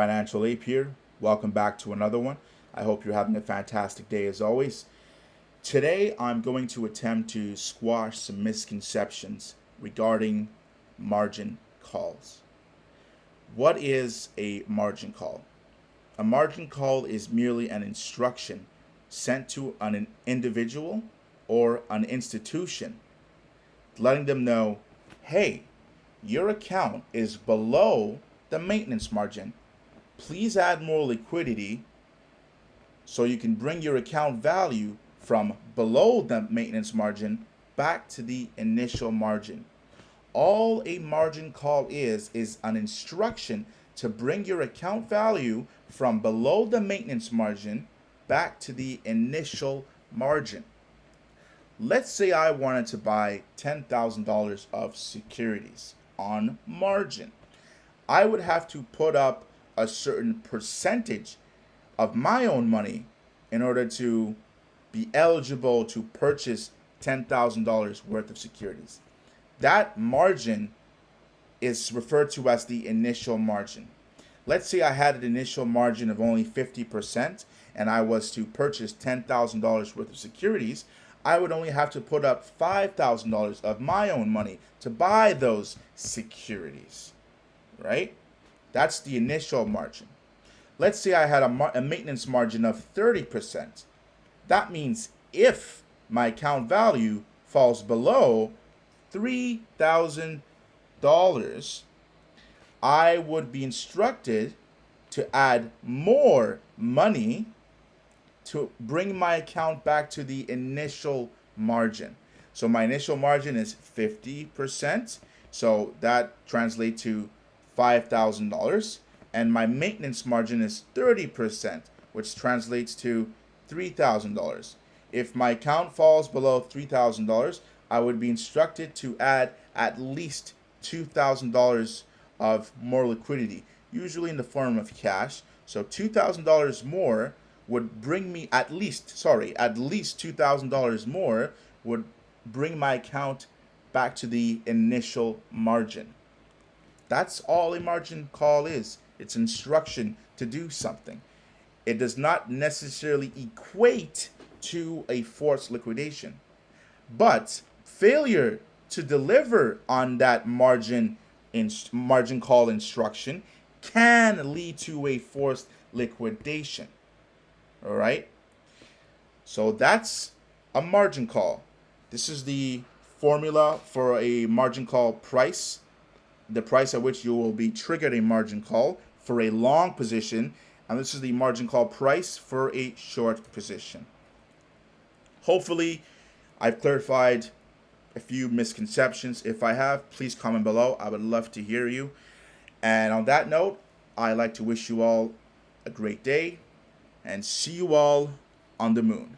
Financial Ape here. Welcome back to another one. I hope you're having a fantastic day as always. Today, I'm going to attempt to squash some misconceptions regarding margin calls. What is a margin call? A margin call is merely an instruction sent to an individual or an institution, letting them know, hey, your account is below the maintenance margin. Please add more liquidity so you can bring your account value from below the maintenance margin back to the initial margin. All a margin call is an instruction to bring your account value from below the maintenance margin back to the initial margin. Let's say I wanted to buy $10,000 of securities on margin. I would have to put up a certain percentage of my own money in order to be eligible to purchase $10,000 worth of securities. That margin is referred to as the initial margin. Let's say I had an initial margin of only 50% and I was to purchase $10,000 worth of securities. I would only have to put up $5,000 of my own money to buy those securities, right? That's the initial margin. Let's say I had a maintenance margin of 30%. That means if my account value falls below $3,000, I would be instructed to add more money to bring my account back to the initial margin. So my initial margin is 50%. So that translates to $5,000. And my maintenance margin is 30%, which translates to $3,000. If my account falls below $3,000, I would be instructed to add at least $2,000 of more liquidity, usually in the form of cash. So $2,000 more would bring me at least $2,000 more would bring my account back to the initial margin. That's all a margin call is. It's instruction to do something. It does not necessarily equate to a forced liquidation. But failure to deliver on that margin call instruction can lead to a forced liquidation. All right? So that's a margin call. This is the formula for a margin call price, the price at which you will be triggered a margin call for a long position, and this is the margin call price for a short position. Hopefully, I've clarified a few misconceptions. If I have, please comment below. I would love to hear you. And on that note, I'd like to wish you all a great day and see you all on the moon.